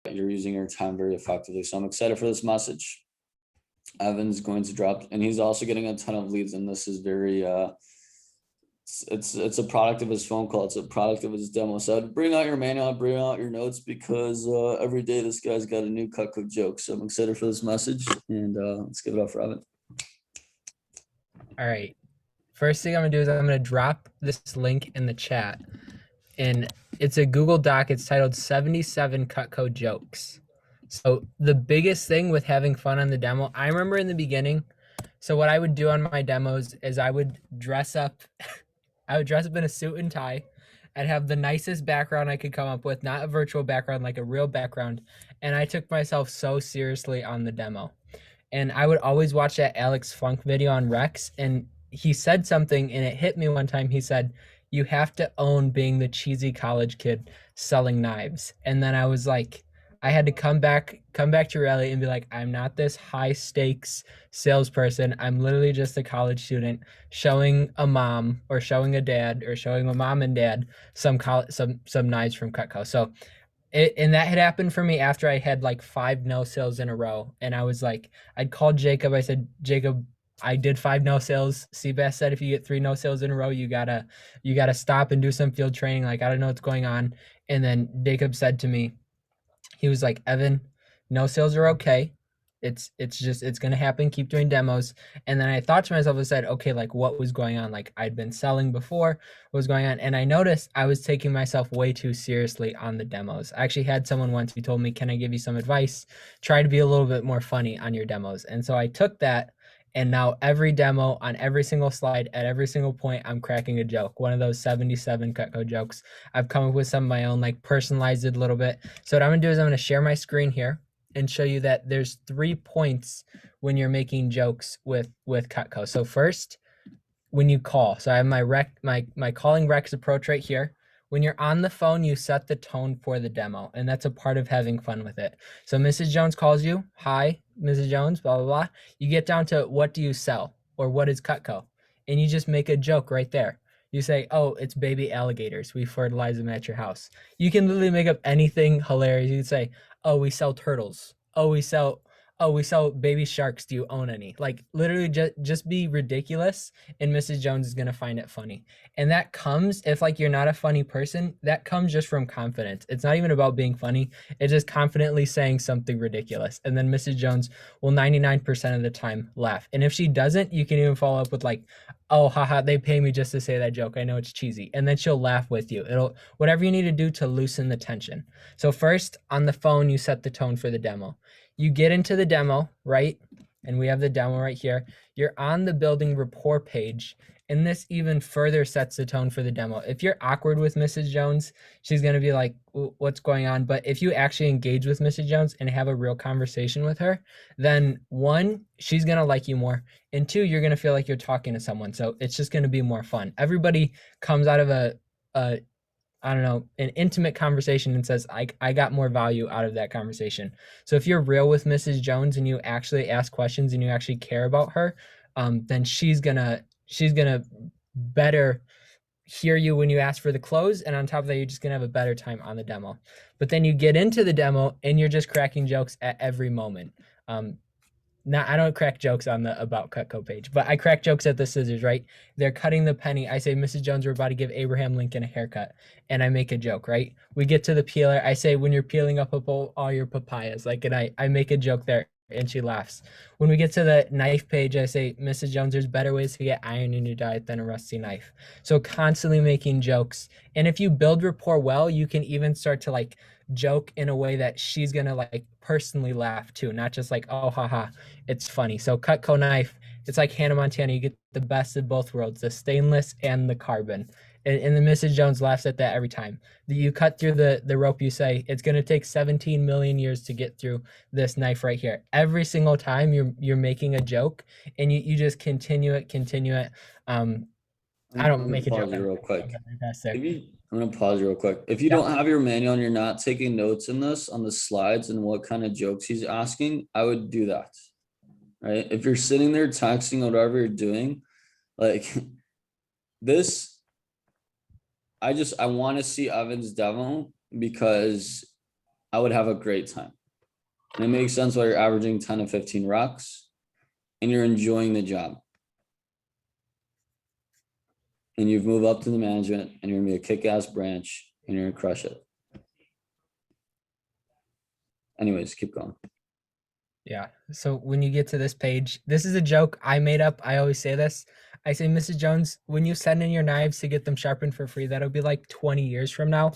you're using your time very effectively. So I'm excited for this message. Evan's going to drop, and he's also getting a ton of leads, and this is very it's a product of his phone call. It's a product of his demo. So I'd bring out your manual, bring out your notes, because every day this guy's got a new Cutco joke. So I'm excited for this message, and let's give it up for Evan. All right. First thing I'm gonna do is I'm gonna drop this link in the chat, and it's a Google Doc. It's titled 77 Cutco Jokes. So the biggest thing with having fun on the demo, I remember in the beginning, so what I would do on my demos is I would dress up I would dress up in a suit and tie. I'd have the nicest background I could come up with, not a virtual background, like a real background. And I took myself so seriously on the demo. And I would always watch that Alex Funk video on Rex, and he said something, and it hit me one time. He said, "You have to own being the cheesy college kid selling knives." And then I was like, I had to come back to reality and be like, I'm not this high stakes salesperson. I'm literally just a college student showing a mom or showing a dad or showing a mom and dad some knives from Cutco. So and that had happened for me after I had like 5 no sales in a row. And I was like, I'd called Jacob. I said, Jacob, I did 5 no sales. Seabass said, if you get 3 no sales in a row, you gotta stop and do some field training. Like, I don't know what's going on. And then Jacob said to me, he was like, Evan, no sales are okay. It's gonna happen. Keep doing demos. And then I thought to myself, I said, okay, like what was going on? Like I'd been selling before, what was going on? And I noticed I was taking myself way too seriously on the demos. I actually had someone once who told me, can I give you some advice? Try to be a little bit more funny on your demos. And so I took that, and now every demo on every single slide at every single point, I'm cracking a joke. One of those 77 Cutco jokes. I've come up with some of my own, like personalized it a little bit. So what I'm gonna do is I'm gonna share my screen here and show you that there's 3 points when you're making jokes with Cutco. So first, when you call. So I have my calling Rex approach right here. When you're on the phone, you set the tone for the demo, and that's a part of having fun with it. So Mrs. Jones calls you, hi, Mrs. Jones, blah, blah, blah. You get down to what do you sell, or what is Cutco? And you just make a joke right there. You say, oh, it's baby alligators. We fertilize them at your house. You can literally make up anything hilarious. You can say, oh, we sell turtles. Oh, we sell baby sharks. Do you own any? Like literally just be ridiculous, and Mrs. Jones is gonna find it funny. And that comes, if like you're not a funny person, that comes just from confidence. It's not even about being funny. It's just confidently saying something ridiculous. And then Mrs. Jones will 99% of the time laugh. And if she doesn't, you can even follow up with like, oh, haha, they pay me just to say that joke. I know it's cheesy. And then she'll laugh with you. It'll, whatever you need to do to loosen the tension. So first on the phone, you set the tone for the demo. You get into the demo, right? And we have the demo right here. You're on the building rapport page, and this even further sets the tone for the demo. If you're awkward with Mrs. Jones, she's gonna be like, what's going on? But if you actually engage with Mrs. Jones and have a real conversation with her, then 1, she's gonna like you more, and 2, you're gonna feel like you're talking to someone. So it's just gonna be more fun. Everybody comes out of a I don't know, an intimate conversation and says, I got more value out of that conversation. So if you're real with Mrs. Jones and you actually ask questions and you actually care about her, then she's gonna better hear you when you ask for the close. And on top of that, you're just gonna have a better time on the demo. But then you get into the demo and you're just cracking jokes at every moment. Now I don't crack jokes on the About Cutco page, but I crack jokes at the scissors, right? They're cutting the penny. I say, Mrs. Jones, we're about to give Abraham Lincoln a haircut. And I make a joke, right? We get to the peeler. I say, when you're peeling up all your papayas, like, and I make a joke there, and she laughs. When we get to the knife page, I say, Mrs. Jones, there's better ways to get iron in your diet than a rusty knife. So constantly making jokes. And if you build rapport well, you can even start to like joke in a way that she's gonna like personally laugh too, not just like, oh, haha, it's funny. So Cutco knife, it's like Hannah Montana. You get the best of both worlds, the stainless and the carbon. And the Mrs. Jones laughs at that every time. You cut through the rope, you say, it's going to take 17 million years to get through this knife right here. Every single time you're making a joke, and you just continue it. I don't make a joke. Real quick. I'm gonna pause real quick. If you don't have your manual and you're not taking notes in this on the slides and what kind of jokes he's asking, I would do that. Right? If you're sitting there texting or whatever you're doing, like this, I want to see Evan's demo, because I would have a great time. And it makes sense why you're averaging 10 to 15 rocks and you're enjoying the job. And you've moved up to the management and you're gonna be a kick-ass branch and you're gonna crush it. Anyways, keep going. Yeah. So when you get to this page, this is a joke I made up. I always say this. I say, Mrs. Jones, when you send in your knives to get them sharpened for free, that'll be like 20 years from now.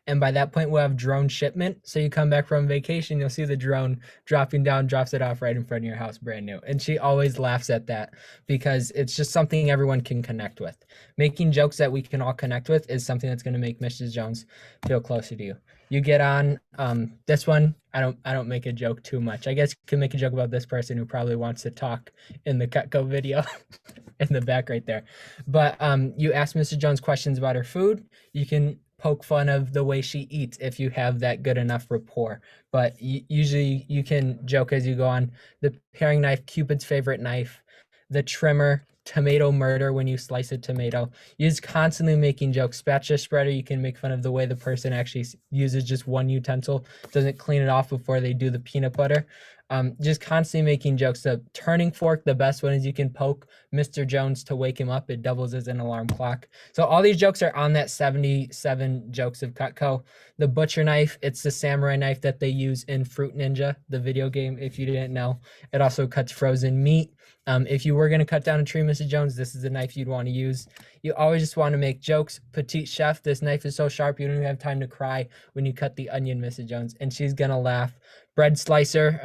And by that point, we'll have drone shipment. So you come back from vacation, you'll see the drone dropping down, drops it off right in front of your house, brand new. And she always laughs at that because it's just something everyone can connect with. Making jokes that we can all connect with is something that's going to make Mrs. Jones feel closer to you. You get on this one. I don't make a joke too much. I guess you can make a joke about this person who probably wants to talk in the Cutco video in the back right there. But you ask Mrs. Jones questions about her food. You can poke fun of the way she eats if you have that good enough rapport. But usually you can joke as you go on. The paring knife, Cupid's favorite knife, the trimmer, tomato murder when you slice a tomato. You're just constantly making jokes. Spatula spreader, you can make fun of the way the person actually uses just one utensil, doesn't clean it off before they do the peanut butter. Just constantly making jokes. The turning fork, the best one is you can poke Mr. Jones to wake him up. It doubles as an alarm clock. So all these jokes are on that 77 jokes of Cutco. The butcher knife, it's the samurai knife that they use in Fruit Ninja, the video game, if you didn't know. It also cuts frozen meat. If you were going to cut down a tree, Mrs. Jones, this is the knife you'd want to use. You always just want to make jokes. Petite chef, this knife is so sharp you don't even have time to cry when you cut the onion, Mrs. Jones, and she's going to laugh. Bread slicer,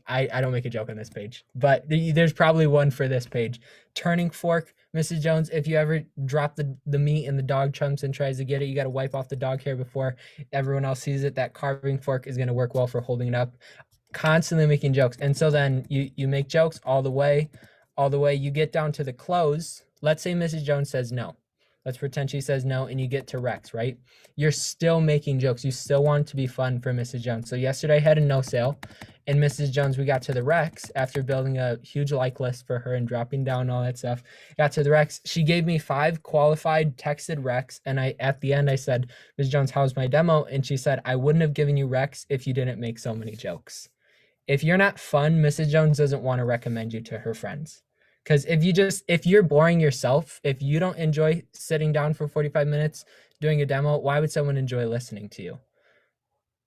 I don't make a joke on this page, but there's probably one for this page. Turning fork, Mrs. Jones, if you ever drop the meat in the dog chunks and tries to get it, you got to wipe off the dog hair before everyone else sees it. That carving fork is going to work well for holding it up. Constantly making jokes. And so then you make jokes all the way you get down to the close. Let's say Mrs. Jones says no. Let's pretend she says no and you get to Rex, right? You're still making jokes. You still want it to be fun for Mrs. Jones. So yesterday I had a no sale and Mrs. Jones, we got to the Rex after building a huge like list for her and dropping down all that stuff. Got to the Rex. She gave me 5 qualified texted Rex. And at the end I said, Ms. Jones, how's my demo? And she said, I wouldn't have given you Rex if you didn't make so many jokes. If you're not fun, Mrs. Jones doesn't want to recommend you to her friends. Because if you're boring yourself, if you don't enjoy sitting down for 45 minutes doing a demo, why would someone enjoy listening to you?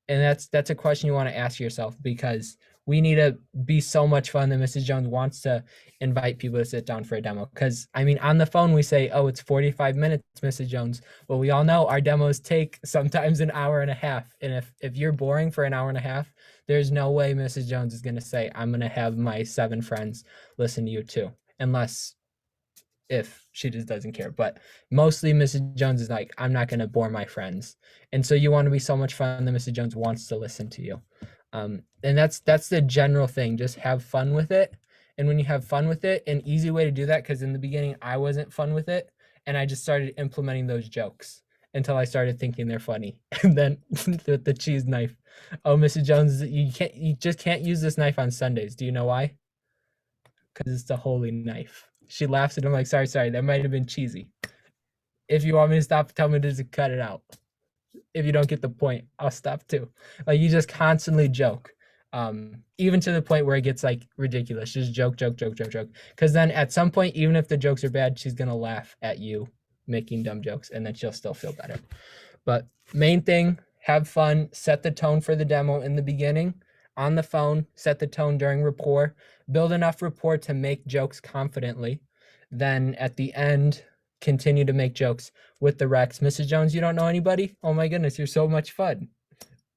And that's a question you want to ask yourself, because we need to be so much fun that Mrs. Jones wants to invite people to sit down for a demo. Because I mean, on the phone we say, oh, it's 45 minutes, Mrs. Jones. Well, we all know our demos take sometimes an hour and a half. And if you're boring for an hour and a half, there's no way Mrs. Jones is going to say, I'm going to have my 7 friends listen to you too. Unless if she just doesn't care. But mostly Mrs. Jones is like, I'm not going to bore my friends. And so you want to be so much fun that Mrs. Jones wants to listen to you. And that's the general thing. Just have fun with it. And when you have fun with it, an easy way to do that, because in the beginning I wasn't fun with it, and I just started implementing those jokes until I started thinking they're funny. And then the cheese knife. Oh, Mrs. Jones, you just can't use this knife on Sundays. Do you know why? Because it's the holy knife. She laughs at him like, sorry, that might have been cheesy. If you want me to stop, tell me to just cut it out. If you don't get the point, I'll stop too. Like, you just constantly joke. Even to the point where it gets like ridiculous. Just joke. Because then at some point, even if the jokes are bad, she's gonna laugh at you making dumb jokes, and then she'll still feel better. But main thing, have fun, set the tone for the demo in the beginning. On the phone, set the tone during rapport, build enough rapport to make jokes confidently. Then at the end, continue to make jokes with the Rex. Mrs. Jones, you don't know anybody? Oh my goodness, you're so much fun.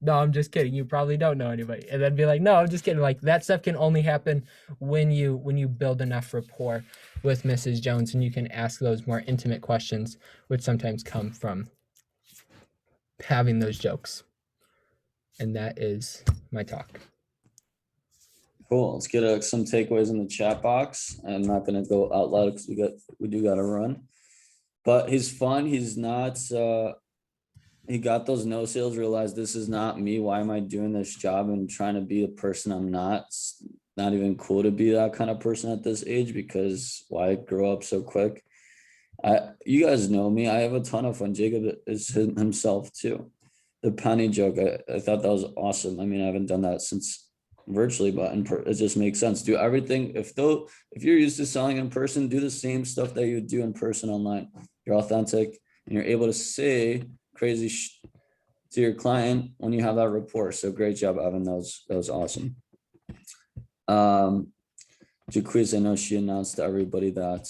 No, I'm just kidding. You probably don't know anybody. And then be like, no, I'm just kidding. Like, that stuff can only happen when you build enough rapport with Mrs. Jones, and you can ask those more intimate questions, which sometimes come from having those jokes. And that is my talk. Cool. Let's get some takeaways in the chat box. I'm not gonna go out loud because we do gotta run. But he's fun. He's not. He got those no sales. Realized this is not me. Why am I doing this job and trying to be a person I'm not? It's not even cool to be that kind of person at this age, because why grow up so quick? You guys know me. I have a ton of fun. Jacob is himself too. the penny joke, I thought that was awesome. I mean, I haven't done that since virtually, but it just makes sense. Do everything. If you're used to selling in person, do the same stuff that you do in person online. You're authentic and you're able to say crazy to your client when you have that rapport. So great job, Evan. That was awesome. Jaquiz, I know she announced to everybody that